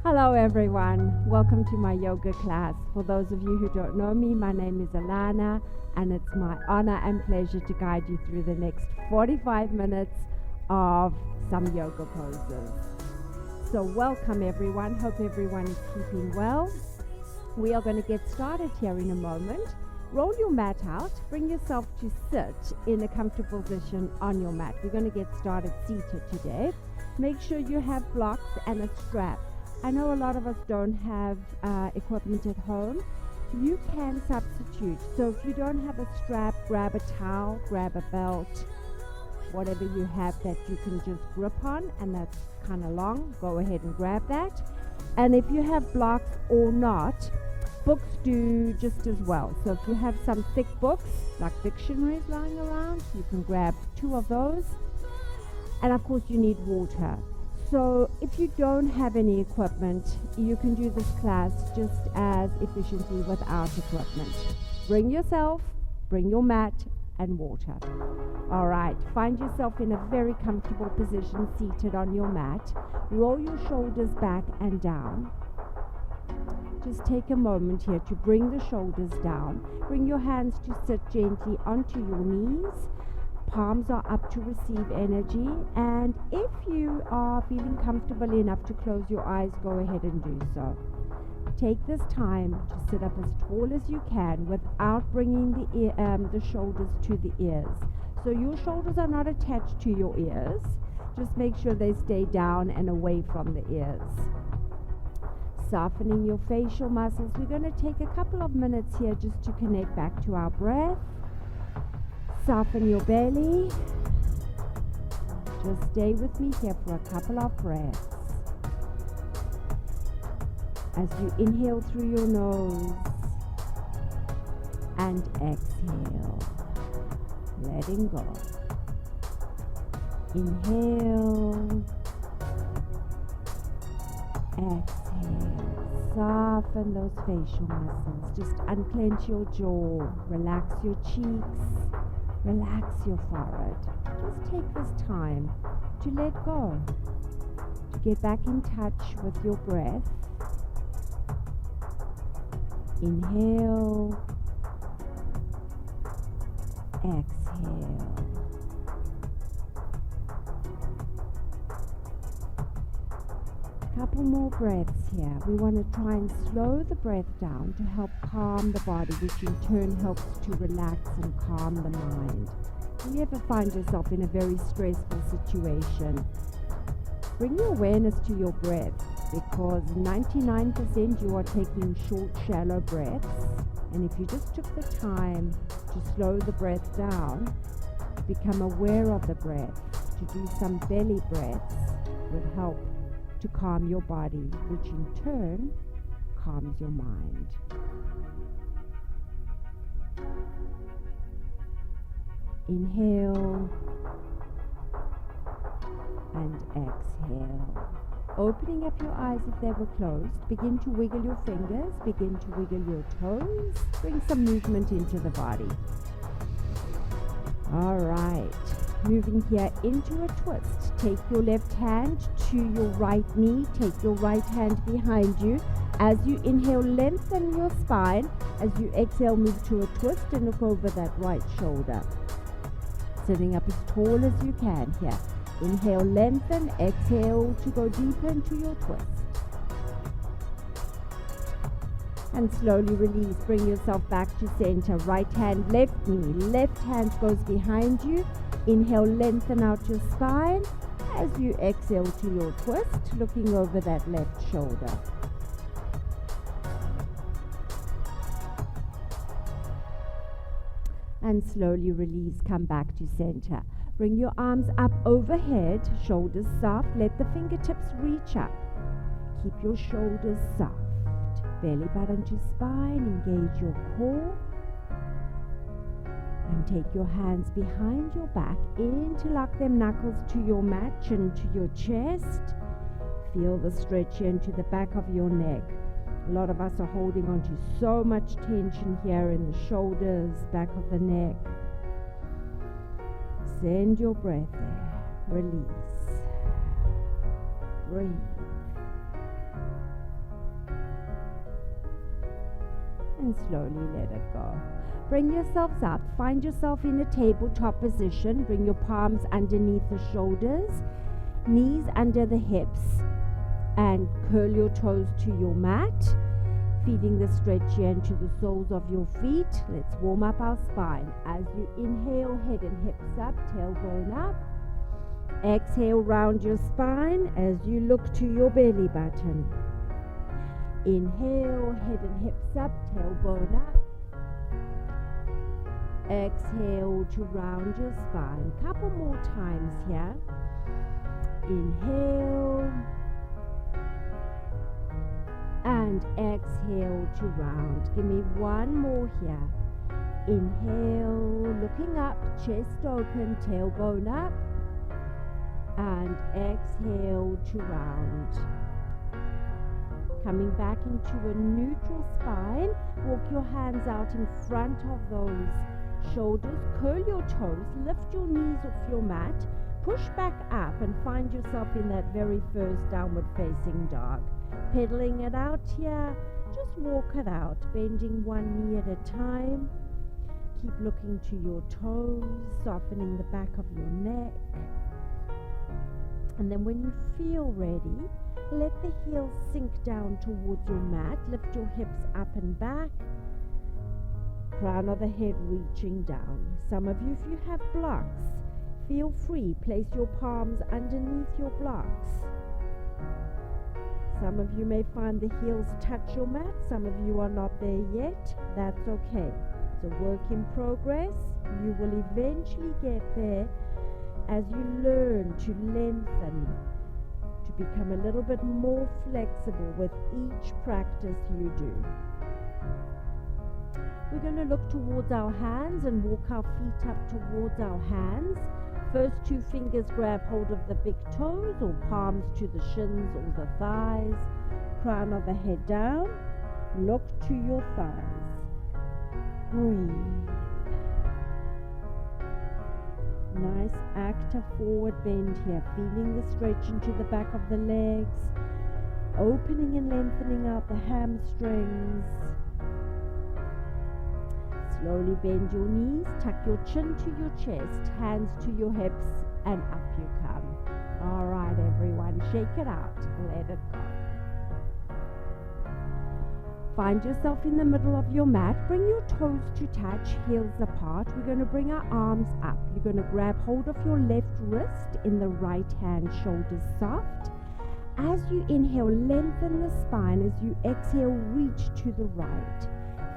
Hello everyone, welcome to my yoga class. For those of you who don't know me, my name is Alana and it's my honor and pleasure to guide you through the next 45 minutes of some yoga poses. So welcome everyone, hope everyone is keeping well. We are going to get started here in a moment. Roll your mat out, bring yourself to sit in a comfortable position on your mat. We're going to get started seated today. Make sure you have blocks and a strap. I know a lot of us don't have equipment at home. You can substitute. So if you don't have a strap, grab a towel, grab a belt, whatever you have that you can just grip on, and that's kind of long, go ahead and grab that. And if you have blocks or not, books do just as well. So if you have some thick books, like dictionaries lying around, you can grab 2 of those. And of course you need water. So if you don't have any equipment, you can do this class just as efficiently without equipment. Bring yourself, bring your mat and water. All right, find yourself in a very comfortable position seated on your mat. Roll your shoulders back and down. Just take a moment here to bring the shoulders down. Bring your hands to sit gently onto your knees. Palms are up to receive energy, and if you are feeling comfortable enough to close your eyes, go ahead and do so. Take this time to sit up as tall as you can without bringing the shoulders to the ears. So your shoulders are not attached to your ears. Just make sure they stay down and away from the ears. Softening your facial muscles. We're going to take a couple of minutes here just to connect back to our breath. Soften your belly. Just stay with me here for a couple of breaths. As you inhale through your nose and exhale, letting go. Inhale, exhale. Soften those facial muscles. Just unclench your jaw, relax your cheeks. Relax your forehead. Just take this time to let go, to get back in touch with your breath. Inhale, exhale. Couple more breaths here. We want to try and slow the breath down to help calm the body, which in turn helps to relax and calm the mind. Do you ever find yourself in a very stressful situation? Bring your awareness to your breath, because 99% you are taking short, shallow breaths. And if you just took the time to slow the breath down, to become aware of the breath, to do some belly breaths, would help to calm your body, which in turn calms your mind. Inhale and exhale. Opening up your eyes if they were closed. Begin to wiggle your fingers, begin to wiggle your toes. Bring some movement into the body. All right. Moving here into a twist. Take your left hand to your right knee. Take your right hand behind you. As you inhale, lengthen your spine. As you exhale, move to a twist and look over that right shoulder. Sitting up as tall as you can here. Inhale, lengthen. Exhale to go deeper into your twist. And slowly release. Bring yourself back to center. Right hand, left knee. Left hand goes behind you. Inhale, lengthen out your spine. As you exhale to your twist, looking over that left shoulder. And slowly release, come back to center. Bring your arms up overhead, shoulders soft. Let the fingertips reach up. Keep your shoulders soft. Belly button to spine, engage your core. And take your hands behind your back, interlock them knuckles to your mat, chin to your chest. Feel the stretch here into the back of your neck. A lot of us are holding on to so much tension here in the shoulders, back of the neck. Send your breath there. Release. Breathe. and slowly let it go. Bring yourselves up. Find yourself in a tabletop position. Bring your palms underneath the shoulders, knees under the hips, and curl your toes to your mat. Feeling the stretch here into the soles of your feet. Let's warm up our spine. As you inhale, head and hips up, tailbone up. Exhale, round your spine as you look to your belly button. Inhale, head and hips up, tailbone up. Exhale to round your spine. Couple more times here. Inhale. And exhale to round. Give me one more here. Inhale, looking up, chest open, tailbone up. And exhale to round. Coming back into a neutral spine. Walk your hands out in front of those shoulders. Curl your toes. Lift your knees off your mat. Push back up and find yourself in that very first downward facing dog. Pedaling it out here. Just walk it out. Bending one knee at a time. Keep looking to your toes. Softening the back of your neck. And then when you feel ready, let the heels sink down towards your mat. Lift your hips up and back. Crown of the head reaching down. Some of you, if you have blocks, feel free. Place your palms underneath your blocks. Some of you may find the heels touch your mat. Some of you are not there yet. That's okay. It's a work in progress. You will eventually get there as you learn to lengthen, to become a little bit more flexible with each practice you do. We're going to look towards our hands and walk our feet up towards our hands. First two fingers grab hold of the big toes or palms to the shins or the thighs. Crown of the head down. Look to your thighs. Breathe. Nice active forward bend here. Feeling the stretch into the back of the legs. Opening and lengthening out the hamstrings. Slowly bend your knees. Tuck your chin to your chest. Hands to your hips. And up you come. All right, everyone. Shake it out. Let it go. Find yourself in the middle of your mat. Bring your toes to touch, heels apart. We're going to bring our arms up. You're going to grab hold of your left wrist in the right hand, shoulders soft. As you inhale, lengthen the spine. As you exhale, reach to the right.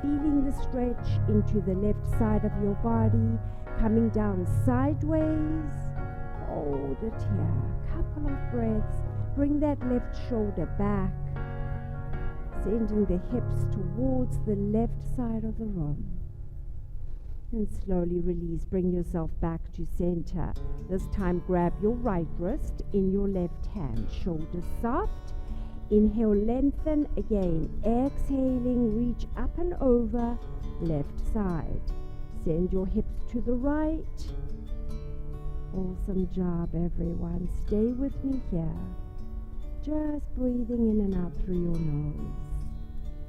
Feeling the stretch into the left side of your body. Coming down sideways. Hold it here. Couple of breaths. Bring that left shoulder back. Sending the hips towards the left side of the room. And slowly release. Bring yourself back to center. This time grab your right wrist in your left hand. Shoulders soft. Inhale, lengthen again. Exhaling, reach up and over. Left side. Send your hips to the right. Awesome job, everyone. Stay with me here. Just breathing in and out through your nose.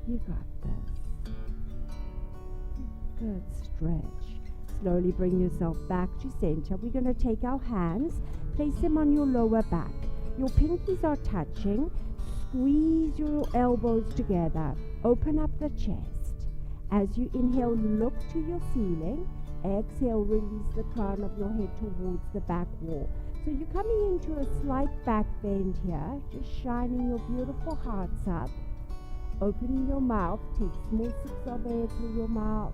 You got this. Good stretch. Slowly bring yourself back to center. We're going to take our hands, place them on your lower back. Your pinkies are touching. Squeeze your elbows together. Open up the chest. As you inhale, look to your ceiling. Exhale, release the crown of your head towards the back wall. So you're coming into a slight back bend here, just shining your beautiful hearts up. Opening your mouth, take small sips of air through your mouth.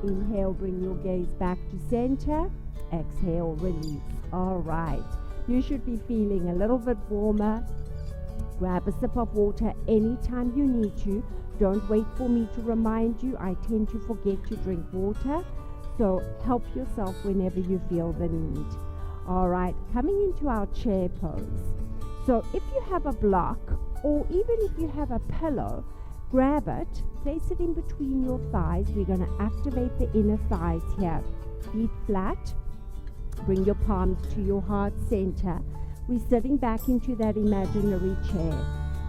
Inhale, bring your gaze back to center. Exhale, release. All right. You should be feeling a little bit warmer. Grab a sip of water anytime you need to. Don't wait for me to remind you. I tend to forget to drink water. So help yourself whenever you feel the need. All right, coming into our chair pose. So if you have a block or even if you have a pillow, grab it, place it in between your thighs. We're going to activate the inner thighs here. Feet flat. Bring your palms to your heart center. We're sitting back into that imaginary chair.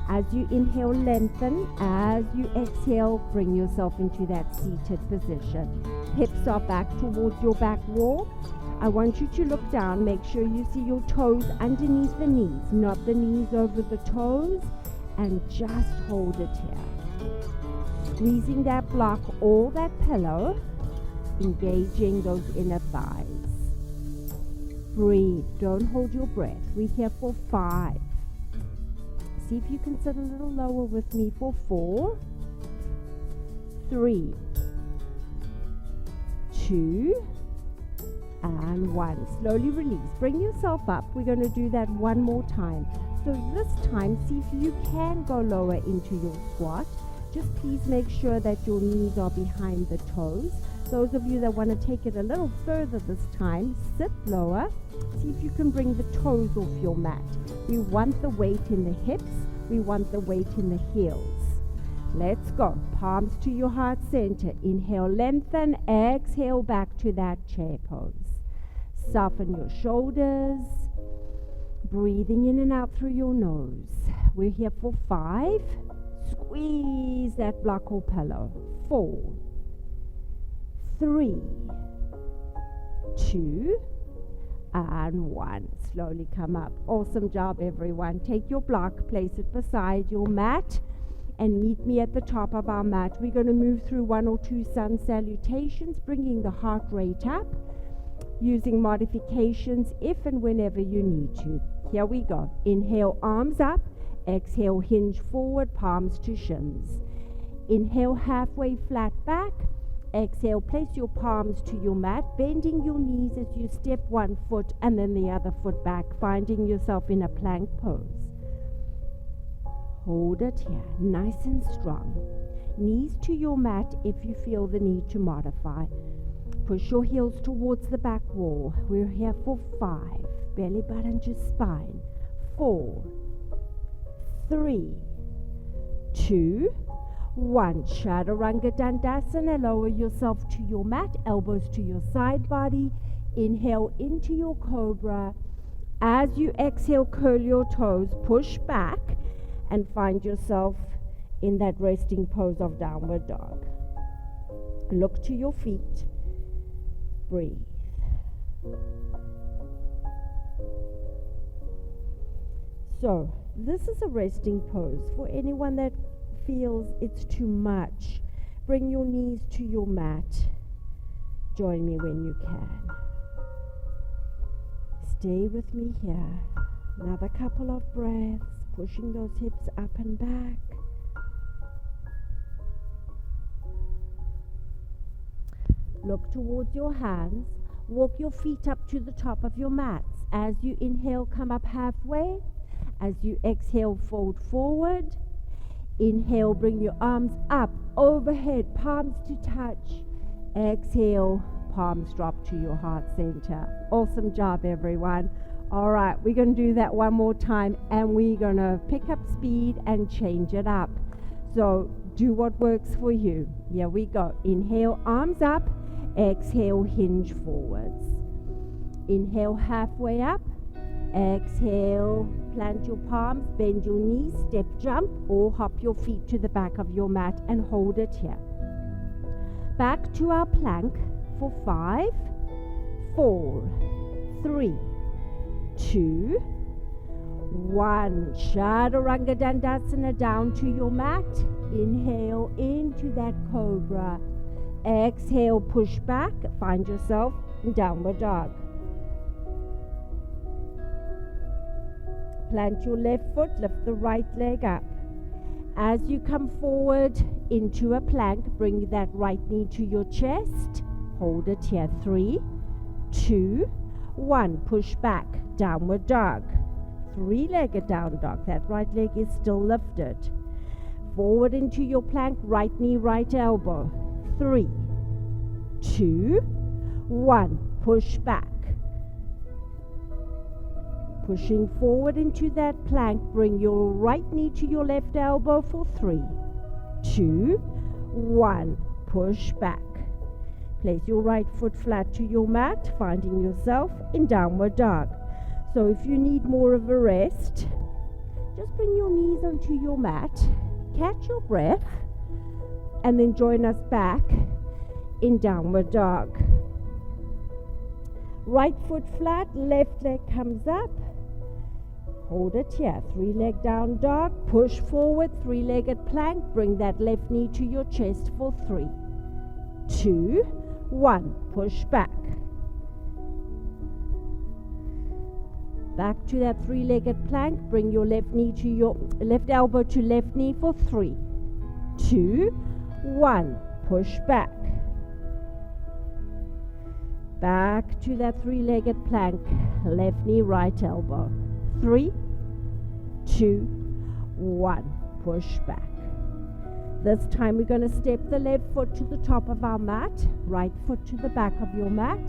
As you inhale, lengthen. As you exhale, bring yourself into that seated position. Hips are back towards your back wall. I want you to look down. Make sure you see your toes underneath the knees, not the knees over the toes, and just hold it here. Squeezing that block or that pillow, engaging those inner thighs. Breathe. Don't hold your breath. We're here for 5. See if you can sit a little lower with me for 4, 3, 2, and 1. Slowly release. Bring yourself up. We're going to do that one more time. So this time, see if you can go lower into your squat. Just please make sure that your knees are behind the toes. Those of you that want to take it a little further this time, sit lower. See if you can bring the toes off your mat. We want the weight in the hips. We want the weight in the heels. Let's go. Palms to your heart center. Inhale, lengthen. Exhale, back to that chair pose. Soften your shoulders. Breathing in and out through your nose. We're here for 5. Squeeze that block or pillow. 4, 3, 2, and 1. Slowly come up. Awesome job, everyone. Take your block, place it beside your mat, and meet me at the top of our mat. We're going to move through 1 or 2 sun salutations, bringing the heart rate up, using modifications if and whenever you need to. Here we go. Inhale, arms up. Exhale, hinge forward, palms to shins. Inhale, halfway flat back. Exhale, place your palms to your mat, bending your knees as you step one foot and then the other foot back, finding yourself in a plank pose. Hold it here, nice and strong. Knees to your mat if you feel the need to modify. Push your heels towards the back wall. We're here for 5. Belly button to spine. 4, 3, 2, 1. Chaturanga Dandasana. Lower yourself to your mat, elbows to your side body. Inhale into your cobra. As you exhale, curl your toes, push back, and find yourself in that resting pose of downward dog. Look to your feet. Breathe. So, this is a resting pose. For anyone that feels it's too much, bring your knees to your mat. Join me when you can. Stay with me here. Another couple of breaths, pushing those hips up and back. Look towards your hands. Walk your feet up to the top of your mats. As you inhale, come up halfway. As you exhale, fold forward. Inhale, bring your arms up, overhead, palms to touch. Exhale, palms drop to your heart center. Awesome job, everyone. All right, we're going to do that one more time, and we're going to pick up speed and change it up. So do what works for you. Here we go. Inhale, arms up. Exhale, hinge forwards. Inhale, halfway up. Exhale, plant your palms, bend your knees, step jump, or hop your feet to the back of your mat and hold it here. Back to our plank for 5, 4, 3, 2, 1. Chaturanga Dandasana, down to your mat. Inhale into that cobra. Exhale, push back, find yourself in downward dog. Plant your left foot, lift the right leg up. As you come forward into a plank, bring that right knee to your chest. Hold it here. 3, 2, 1. Push back, downward dog. 3-legged down dog. That right leg is still lifted. Forward into your plank, right knee, right elbow. 3, 2, 1. Push back. Pushing forward into that plank, bring your right knee to your left elbow for 3, 2, 1. Push back. Place your right foot flat to your mat, finding yourself in downward dog. So if you need more of a rest, just bring your knees onto your mat, catch your breath, and then join us back in downward dog. Right foot flat, left leg comes up. Hold it here. 3-leg down dog. Push forward, 3-legged plank. Bring that left knee to your chest for 3, 2, 1. Push back. Back to that 3-legged plank. Bring your left knee to your left elbow to left knee for 3, 2, 1. Push back. Back to that 3-legged plank. Left knee, right elbow. 3, 2, 1. Push back. This time we're going to step the left foot to the top of our mat, right foot to the back of your mat.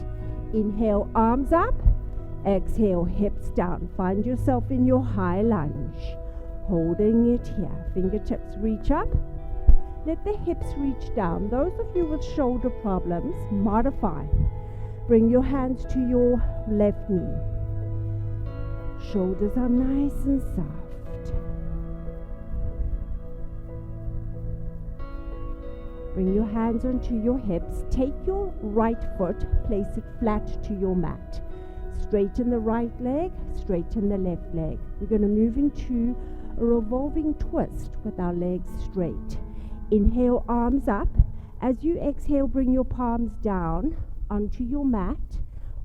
Inhale, arms up. Exhale, hips down. Find yourself in your high lunge. Holding it here. Fingertips reach up. Let the hips reach down. Those of you with shoulder problems, modify. Bring your hands to your left knee. Shoulders are nice and soft. Bring your hands onto your hips. Take your right foot, place it flat to your mat. Straighten the right leg, straighten the left leg. We're going to move into a revolving twist with our legs straight. Inhale, arms up. As you exhale, bring your palms down onto your mat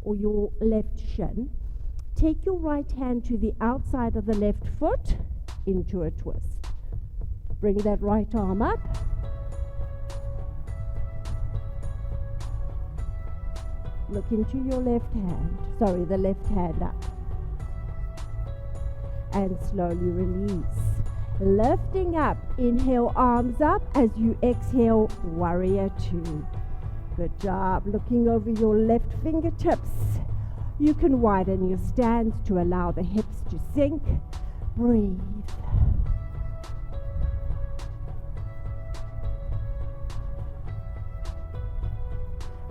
or your left shin. Take your right hand to the outside of the left foot into a twist. Bring that right arm up. Look into your left hand, the left hand up. And slowly release. Lifting up, inhale, arms up. As you exhale, warrior 2. Good job. Looking over your left fingertips. You can widen your stance to allow the hips to sink. Breathe.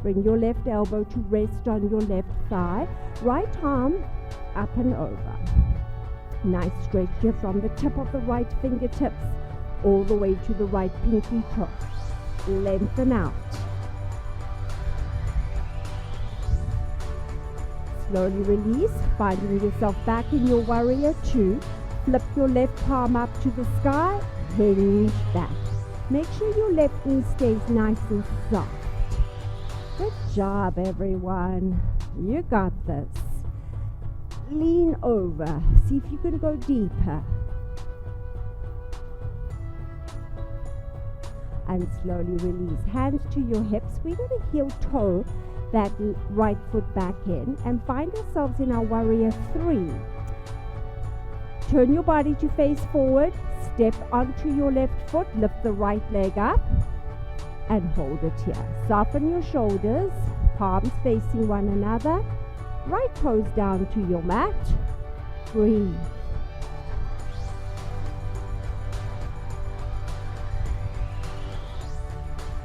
Bring your left elbow to rest on your left thigh. Right arm up and over. Nice stretch here from the tip of the right fingertips all the way to the right pinky toe. Lengthen out. Slowly release, finding yourself back in your warrior 2. Flip your left palm up to the sky, hinge back. Make sure your left knee stays nice and soft. Good job, everyone. You got this. Lean over. See if you can go deeper. And slowly release. Hands to your hips. We're going to heel toe that right foot back in and find ourselves in our warrior 3. Turn your body to face forward. Step onto your left foot. Lift the right leg up. And hold it here. Soften your shoulders, palms facing one another, right toes down to your mat. Breathe.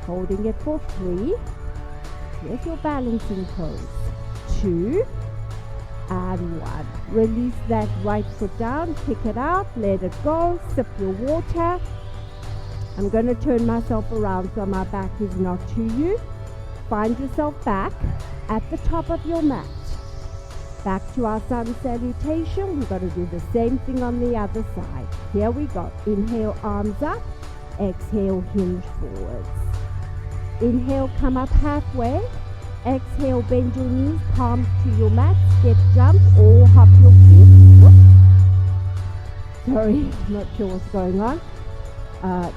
Holding it for 3. Here's your balancing pose. 2 and 1. Release that right foot down, kick it out, let it go, sip your water. I'm going to turn myself around so my back is not to you. Find yourself back at the top of your mat. Back to our sun salutation. We're going to do the same thing on the other side. Here we go. Inhale, arms up. Exhale, hinge forwards. Inhale, come up halfway. Exhale, bend your knees, palms to your mat. Step, jump, or hop your feet. Sorry, not sure what's going on.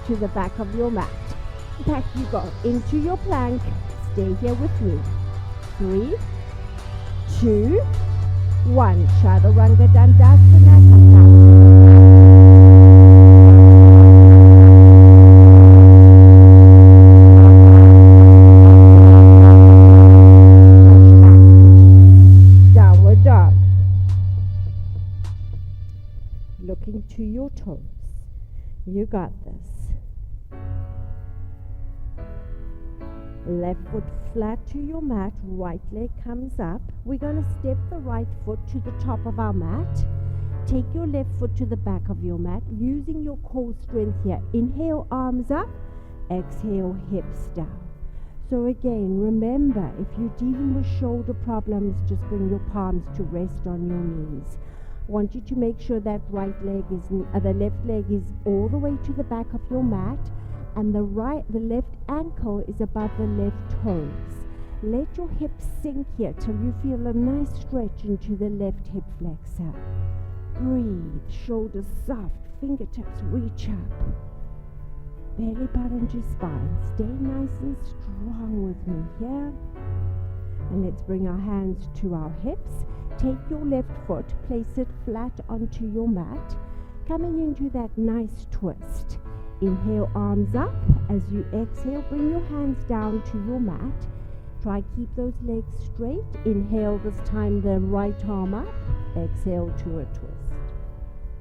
To the back of your mat. Back you go. Into your plank. Stay here with me. 3, 2, 1. Chaturanga Dandasana. Come down. Downward dog. Looking to your toes. You got this. Left foot flat to your mat, right leg comes up. We're going to step the right foot to the top of our mat. Take your left foot to the back of your mat, using your core strength here. Inhale, arms up. Exhale, hips down. So again, remember, if you're dealing with shoulder problems, just bring your palms to rest on your knees. I want you to make sure that the left leg is all the way to the back of your mat, and the left ankle is above the left toes. Let your hips sink here till you feel a nice stretch into the left hip flexor. Breathe, shoulders soft, fingertips reach up. Belly button to spine. Stay nice and strong with me here. And let's bring our hands to our hips. Take your left foot, place it flat onto your mat, coming into that nice twist. Inhale, arms up. As you exhale, bring your hands down to your mat. Try keep those legs straight. Inhale, this time the right arm up. Exhale to a twist.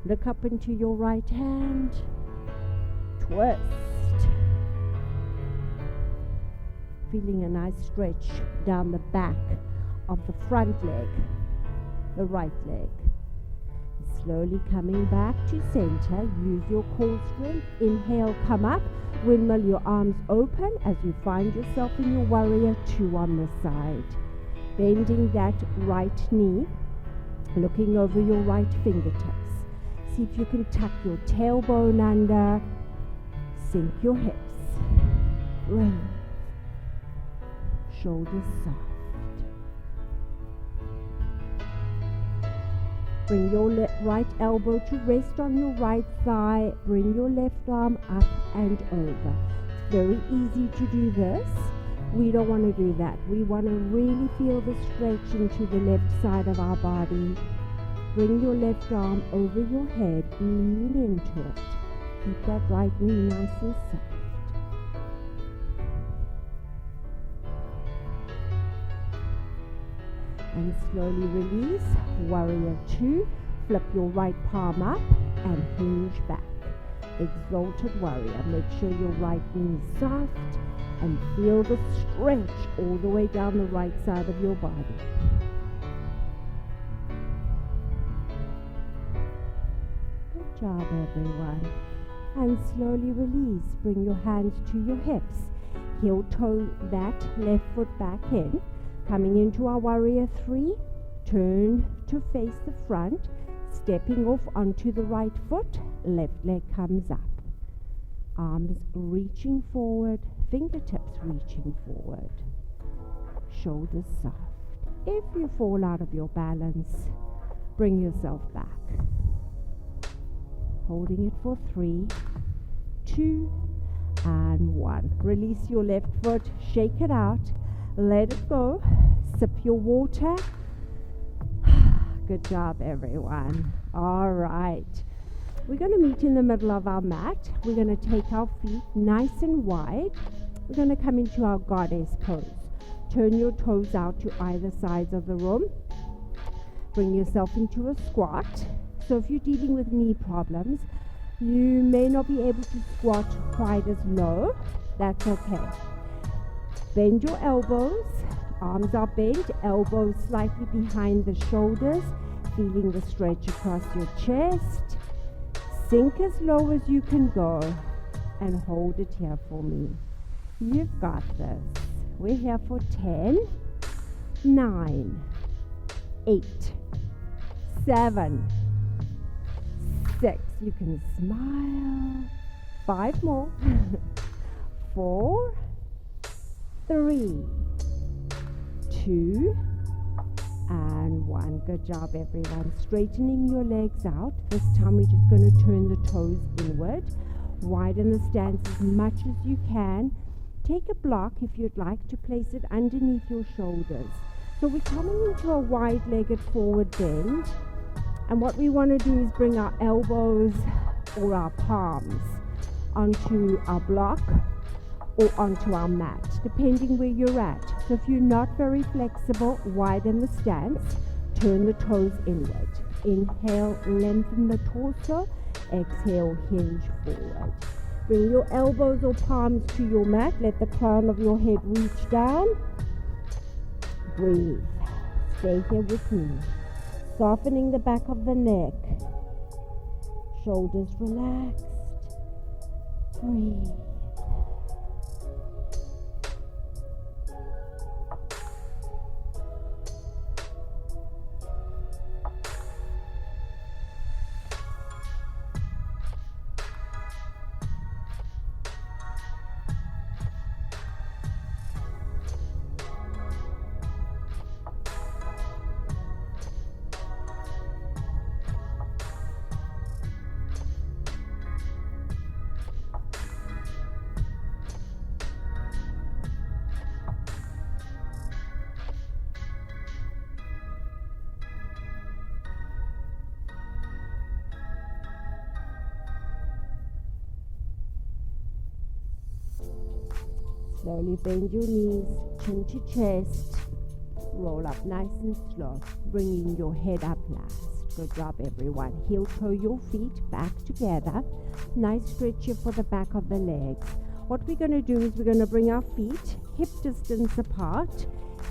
Look up into your right hand. Twist. Feeling a nice stretch down the back of the front leg, the right leg. Slowly coming back to center. Use your core strength. Inhale, come up. Windmill your arms open as you find yourself in your warrior two on the side. Bending that right knee, looking over your right fingertips. See if you can tuck your tailbone under. Sink your hips. Breathe. Shoulders soft. Bring your right elbow to rest on your right thigh. Bring your left arm up and over. It's very easy to do this. We don't want to do that. We want to really feel the stretch into the left side of our body. Bring your left arm over your head. Lean into it. Keep that right knee nice and soft. And slowly release. Warrior two. Flip your right palm up and hinge back. Exalted warrior. Make sure your right knee is soft and feel the stretch all the way down the right side of your body. Good job, everyone. And slowly release. Bring your hands to your hips. Heel toe that left foot back in. Coming into our warrior three. Turn to face the front. Stepping off onto the right foot. Left leg comes up. Arms reaching forward. Fingertips reaching forward. Shoulders soft. If you fall out of your balance, bring yourself back. Holding it for 3, 2, and 1. Release your left foot, shake it out, let it go, sip your water. Good job, everyone. All right. We're going to meet in the middle of our mat. We're going to take our feet nice and wide. We're going to come into our goddess pose. Turn your toes out to either sides of the room. Bring yourself into a squat. So if you're dealing with knee problems, you may not be able to squat quite as low. That's okay. Bend your elbows. Arms are bent, elbows slightly behind the shoulders. Feeling the stretch across your chest. Sink as low as you can go and hold it here for me. You've got this. We're here for 10, 9, 8, 7, 6. You can smile. 5 more. 4, 3, 2, and 1. Good job, everyone. Straightening your legs out. This time we're just going to turn the toes inward. Widen the stance as much as you can. Take a block if you'd like to place it underneath your shoulders. So we're coming into a wide-legged forward bend. And what we want to do is bring our elbows or our palms onto our block or onto our mat, depending where you're at. So if you're not very flexible, widen the stance, turn the toes inward. Inhale, lengthen the torso. Exhale, hinge forward. Bring your elbows or palms to your mat. Let the crown of your head reach down. Breathe. Stay here with me. Softening the back of the neck. Shoulders relaxed. Breathe. Slowly bend your knees, chin to chest. Roll up nice and slow, bringing your head up last. Good job, everyone. Heel toe your feet back together. Nice stretch here for the back of the legs. What we're going to do is we're going to bring our feet hip distance apart.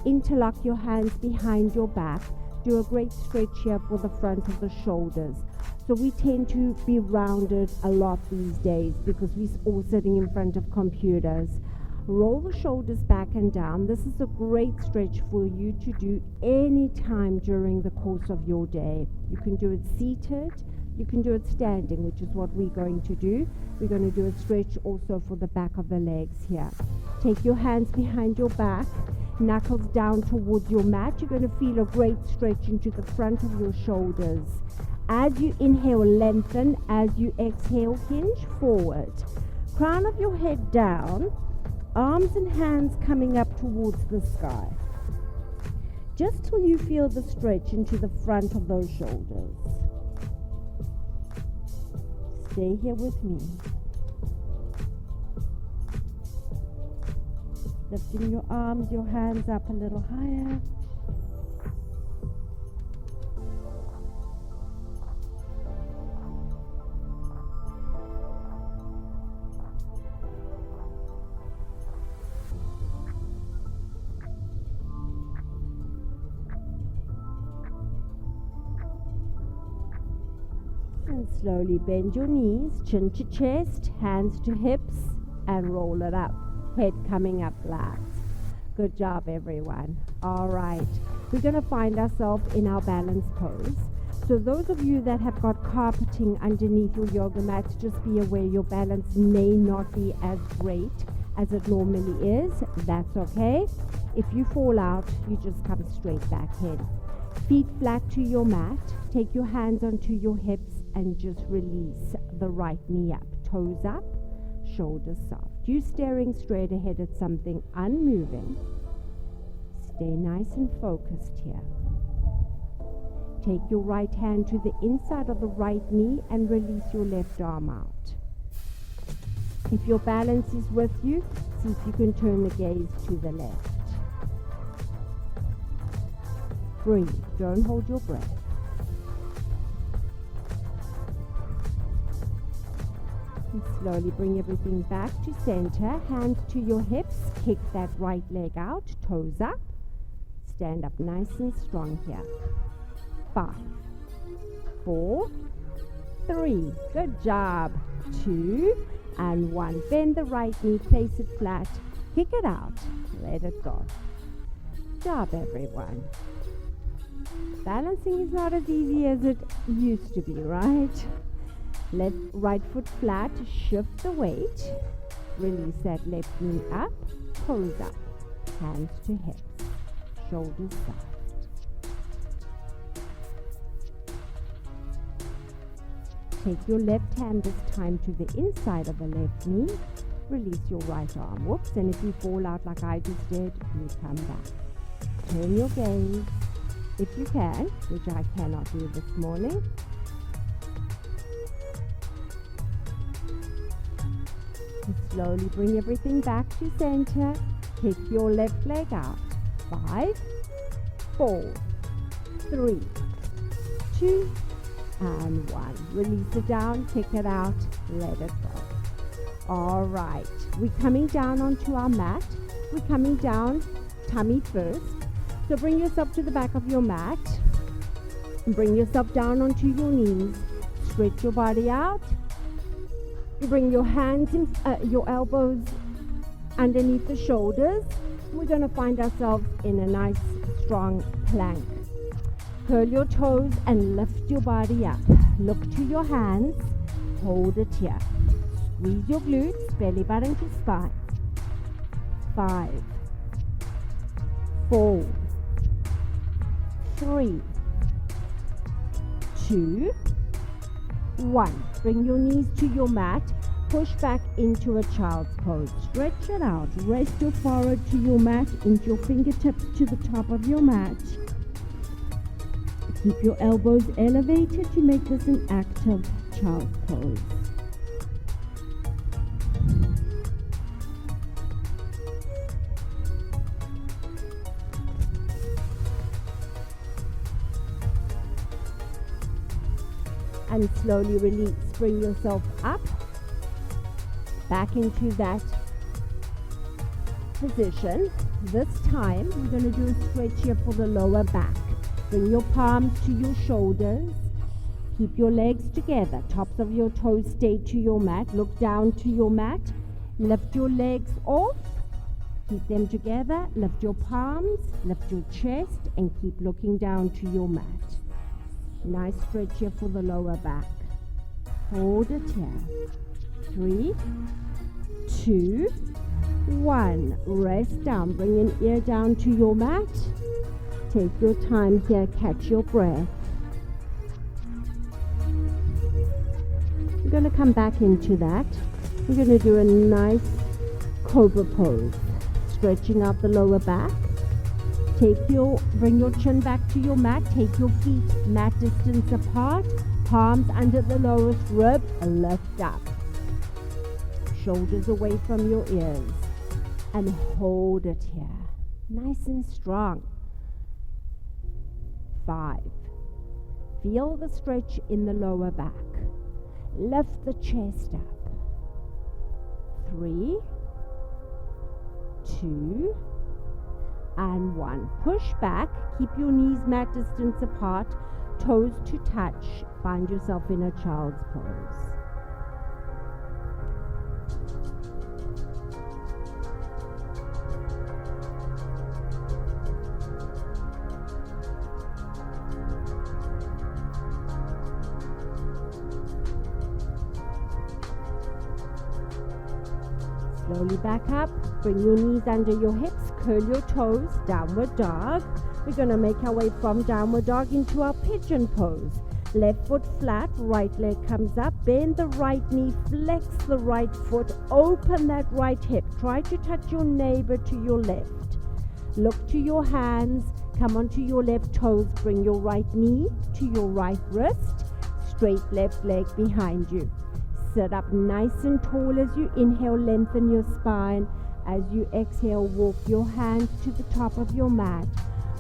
Interlock your hands behind your back. Do a great stretch here for the front of the shoulders. So we tend to be rounded a lot these days because we're all sitting in front of computers. Roll the shoulders back and down. This is a great stretch for you to do any time during the course of your day. You can do it seated, you can do it standing, which is what we're going to do. We're going to do a stretch also for the back of the legs here. Take your hands behind your back, knuckles down towards your mat. You're going to feel a great stretch into the front of your shoulders. As you inhale, lengthen. As you exhale, hinge forward. Crown of your head down. Arms and hands coming up towards the sky. Just till you feel the stretch into the front of those shoulders. Stay here with me. Lifting your arms, your hands up a little higher. And slowly bend your knees, chin to chest, hands to hips, and roll it up. Head coming up flat. Good job, everyone. All right. We're going to find ourselves in our balance pose. So those of you that have got carpeting underneath your yoga mats, just be aware your balance may not be as great as it normally is. That's okay. If you fall out, you just come straight back in. Feet flat to your mat. Take your hands onto your hips and just release the right knee up. Toes up, shoulders soft. You staring straight ahead at something, unmoving. Stay nice and focused here. Take your right hand to the inside of the right knee and release your left arm out. If your balance is with you, see if you can turn the gaze to the left. Breathe. Don't hold your breath. And slowly bring everything back to center. Hands to your hips. Kick that right leg out. Toes up. Stand up nice and strong here. 5, 4, 3. Good job. 2 and 1. Bend the right knee. Place it flat. Kick it out. Let it go. Good job, everyone. Balancing is not as easy as it used to be, right? Left right foot flat, shift the weight. Release that left knee up, toes up, hands to hips, shoulders soft. Take your left hand this time to the inside of the left knee. Release your right arm. Whoops, and if you fall out like I just did, you come back. Turn your gaze. If you can, which I cannot do this morning. And slowly bring everything back to center. Kick your left leg out. 5, 4, 3, 2, and 1. Release it down, kick it out, let it go. All right. We're coming down onto our mat. We're coming down tummy first. So bring yourself to the back of your mat. And bring yourself down onto your knees. Stretch your body out. Bring your hands and your elbows underneath the shoulders. We're going to find ourselves in a nice strong plank. Curl your toes and lift your body up. Look to your hands. Hold it here. Squeeze your glutes, belly button to spine. 5, 4, 3, 2, 1. Bring your knees to your mat. Push back into a child's pose. Stretch it out. Rest your forehead to your mat, into your fingertips to the top of your mat. Keep your elbows elevated to make this an active child's pose. And slowly release. Bring yourself up, back into that position. This time, we're going to do a stretch here for the lower back. Bring your palms to your shoulders. Keep your legs together. Tops of your toes stay to your mat. Look down to your mat. Lift your legs off. Keep them together. Lift your palms. Lift your chest. And keep looking down to your mat. Nice stretch here for the lower back. Hold it here. 3, 2, 1. Rest down. Bring an ear down to your mat. Take your time here. Catch your breath. We're going to come back into that. We're going to do a nice cobra pose. Stretching out the lower back. Bring your chin back to your mat. Take your feet mat distance apart. Palms under the lowest rib. Lift up. Shoulders away from your ears. And hold it here. Nice and strong. 5. Feel the stretch in the lower back. Lift the chest up. 3, 2, and 1. Push back. Keep your knees mat distance apart. Toes to touch. Find yourself in a child's pose. Slowly back up. Bring your knees under your hips. Curl your toes. Downward dog. We're going to make our way from downward dog into our pigeon pose. Left foot flat. Right leg comes up. Bend the right knee. Flex the right foot. Open that right hip. Try to touch your neighbor to your left. Look to your hands. Come onto your left toes. Bring your right knee to your right wrist. Straight left leg behind you. Sit up nice and tall as you inhale, lengthen your spine. As you exhale, walk your hands to the top of your mat.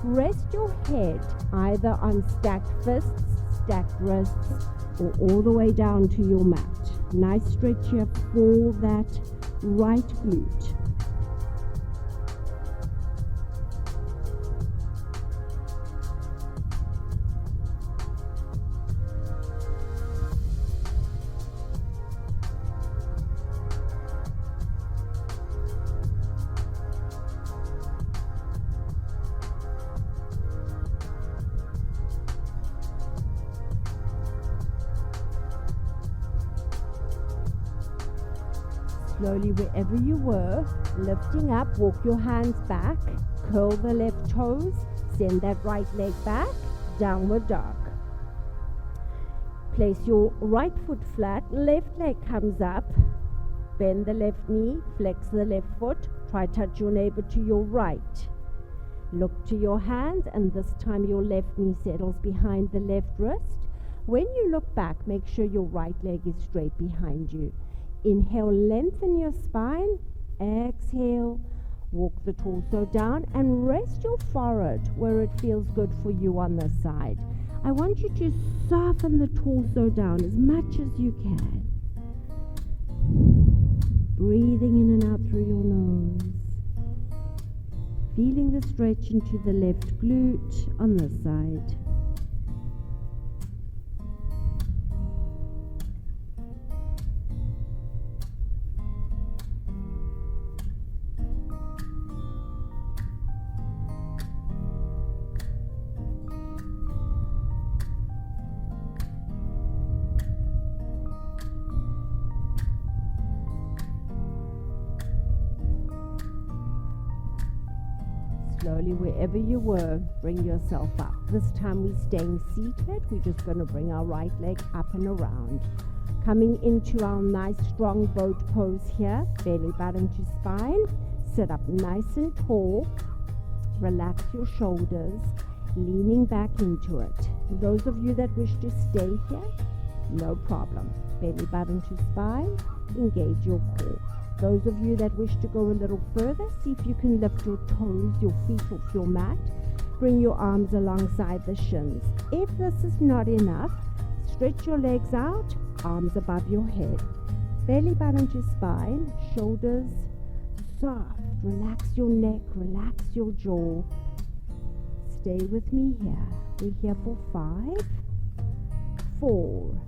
Rest your head either on stacked fists, stacked wrists, or all the way down to your mat. Nice stretch here for that right glute. Slowly, wherever you were, lifting up, walk your hands back, curl the left toes, send that right leg back, downward dog. Place your right foot flat, left leg comes up, bend the left knee, flex the left foot, try touch your neighbor to your right. Look to your hands, and this time your left knee settles behind the left wrist. When you look back, make sure your right leg is straight behind you. Inhale, lengthen your spine. Exhale, walk the torso down and rest your forehead where it feels good for you on this side. I want you to soften the torso down as much as you can. Breathing in and out through your nose. Feeling the stretch into the left glute on this side. Slowly, wherever you were, bring yourself up. This time we're staying seated. We're just going to bring our right leg up and around. Coming into our nice strong boat pose here. Belly button to spine. Sit up nice and tall. Relax your shoulders. Leaning back into it. Those of you that wish to stay here, no problem. Belly button to spine. Engage your core. Those of you that wish to go a little further, see if you can lift your toes, your feet off your mat. Bring your arms alongside the shins. If this is not enough, stretch your legs out, arms above your head. Belly button to spine, shoulders soft. Relax your neck, relax your jaw. Stay with me here. We're here for 5, 4,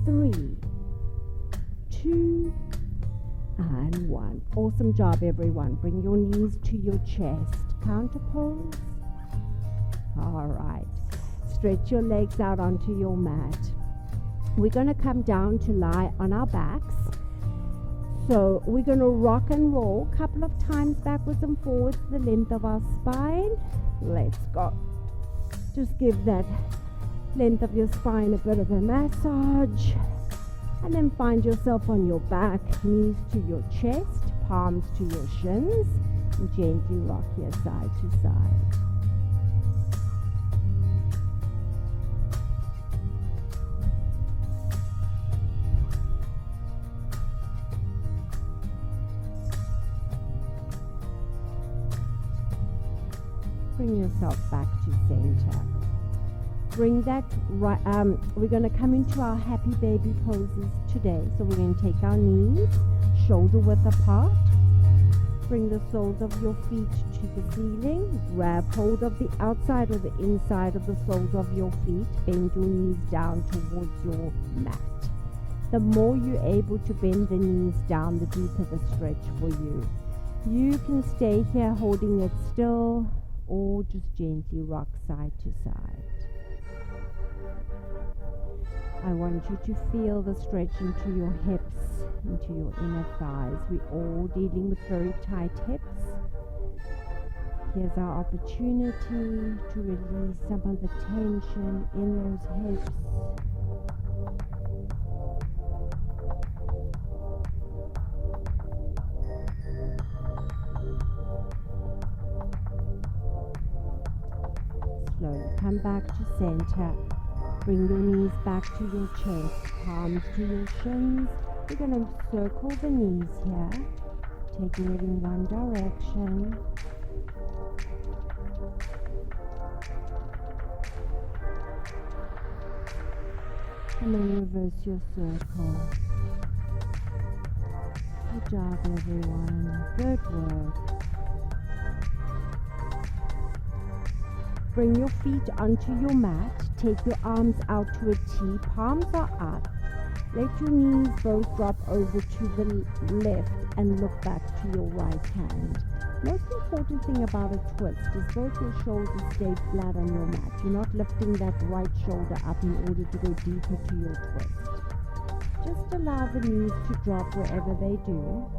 3, 2, and 1. Awesome job, everyone. Bring your knees to your chest. Counter pose. All right. Stretch your legs out onto your mat. We're going to come down to lie on our backs. So we're going to rock and roll a couple of times backwards and forwards, the length of our spine. Let's go. Just give that length of your spine a bit of a massage. And then find yourself on your back, knees to your chest, palms to your shins, and gently rock here side to side. Bring yourself back to center. Bring that right, we're going to come into our happy baby poses today. So we're going to take our knees shoulder width apart. Bring the soles of your feet to the ceiling. Grab hold of the outside or the inside of the soles of your feet. Bend your knees down towards your mat. The more you're able to bend the knees down, the deeper the stretch for you. You can stay here holding it still or just gently rock side to side. I want you to feel the stretch into your hips, into your inner thighs. We're all dealing with very tight hips. Here's our opportunity to release some of the tension in those hips. Slowly come back to center. Bring your knees back to your chest, palms to your shins. We're going to circle the knees here, taking it in one direction. And then reverse your circle. Good job, everyone. Good work. Bring your feet onto your mat. Take your arms out to a T. Palms are up. Let your knees both drop over to the left and look back to your right hand. Most important thing about a twist is both your shoulders stay flat on your mat. You're not lifting that right shoulder up in order to go deeper to your twist. Just allow the knees to drop wherever they do.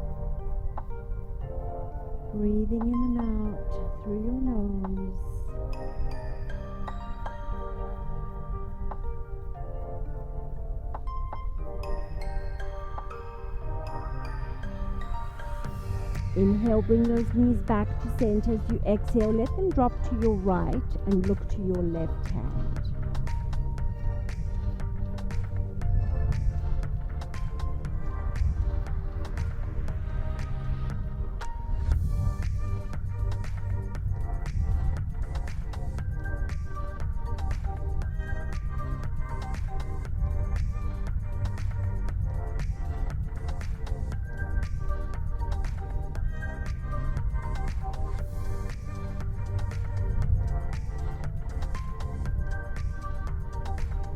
Breathing in and out through your nose. Inhale, bring those knees back to center. As you exhale, let them drop to your right and look to your left hand.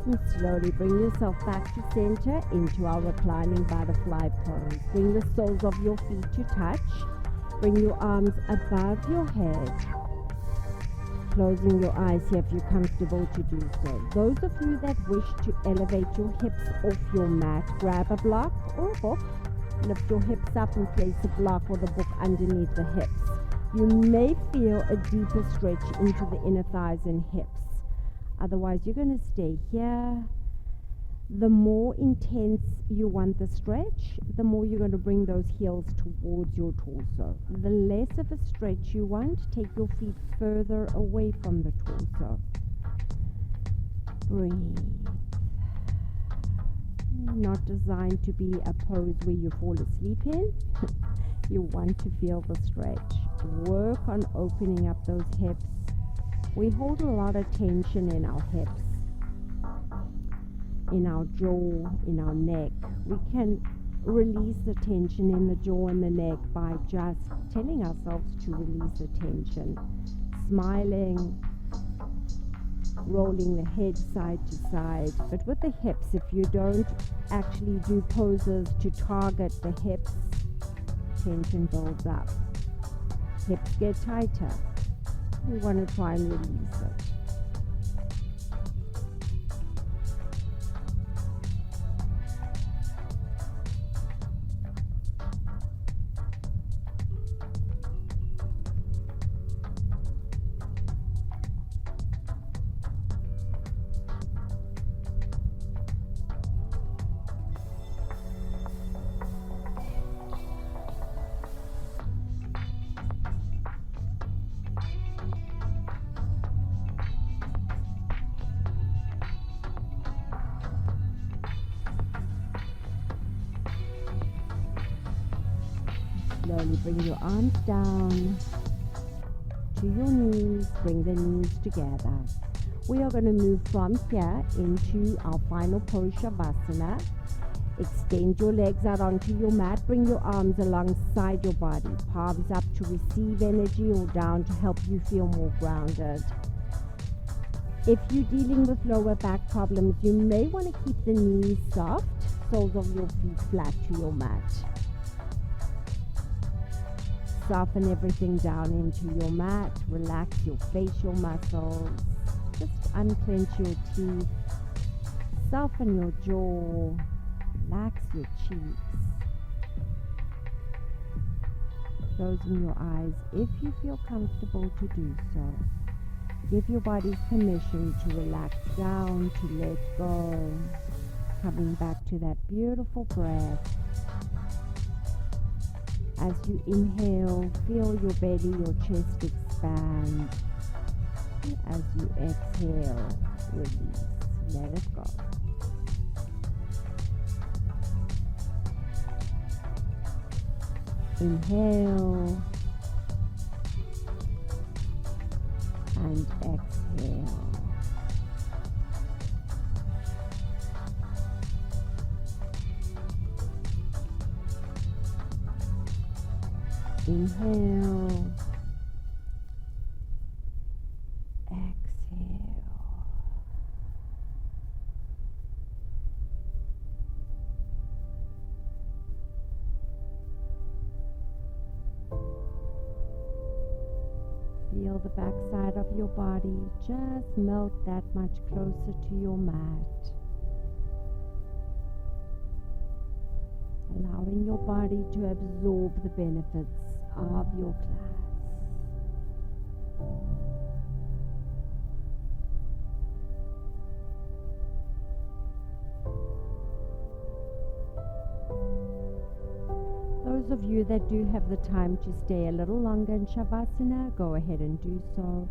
And slowly bring yourself back to center into our reclining butterfly pose. Bring the soles of your feet to touch. Bring your arms above your head. Closing your eyes here if you're comfortable to do so. Those of you that wish to elevate your hips off your mat, grab a block or a book. Lift your hips up and place a block or the book underneath the hips. You may feel a deeper stretch into the inner thighs and hips. Otherwise, you're going to stay here. The more intense you want the stretch, the more you're going to bring those heels towards your torso. The less of a stretch you want, take your feet further away from the torso. Breathe. Not designed to be a pose where you fall asleep in. You want to feel the stretch. Work on opening up those hips. We hold a lot of tension in our hips, in our jaw, in our neck. We can release the tension in the jaw and the neck by just telling ourselves to release the tension. Smiling, rolling the head side to side. But with the hips, if you don't actually do poses to target the hips, tension builds up. Hips get tighter. We want to try and release it. Slowly bring your arms down to your knees. Bring the knees together. We are going to move from here into our final pose, Shavasana. Extend your legs out onto your mat. Bring your arms alongside your body. Palms up to receive energy or down to help you feel more grounded. If you're dealing with lower back problems, you may want to keep the knees soft, soles of your feet flat to your mat. Soften everything down into your mat. Relax your facial muscles. Just unclench your teeth. Soften your jaw. Relax your cheeks. Closing your eyes if you feel comfortable to do so. Give your body permission to relax down, to let go. Coming back to that beautiful breath. As you inhale, feel your belly, your chest expand. As you exhale, release. Let it go. Inhale and exhale. Inhale, exhale. Feel the back side of your body just melt that much closer to your mat. Allowing your body to absorb the benefits of your class. Those of you that do have the time to stay a little longer in Shavasana, go ahead and do so.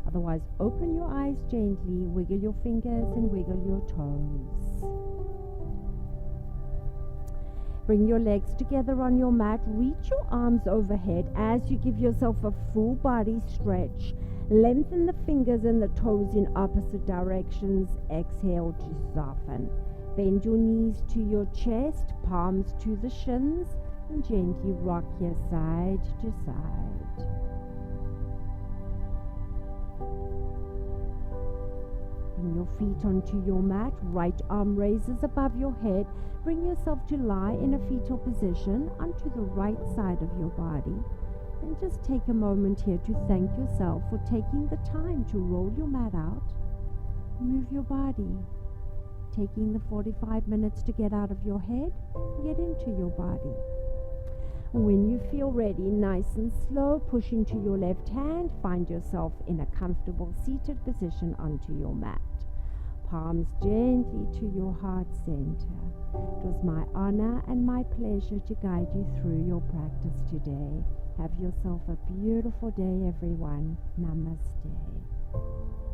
Otherwise, open your eyes gently, wiggle your fingers and wiggle your toes. Bring your legs together on your mat. Reach your arms overhead as you give yourself a full body stretch. Lengthen the fingers and the toes in opposite directions. Exhale to soften. Bend your knees to your chest, palms to the shins, and gently rock your side to side. Bring your feet onto your mat, right arm raises above your head. Bring yourself to lie in a fetal position onto the right side of your body. And just take a moment here to thank yourself for taking the time to roll your mat out. Move your body. Taking the 45 minutes to get out of your head, get into your body. When you feel ready, nice and slow, push into your left hand. Find yourself in a comfortable seated position onto your mat. Palms gently to your heart center. It was my honor and my pleasure to guide you through your practice today. Have yourself a beautiful day, everyone. Namaste.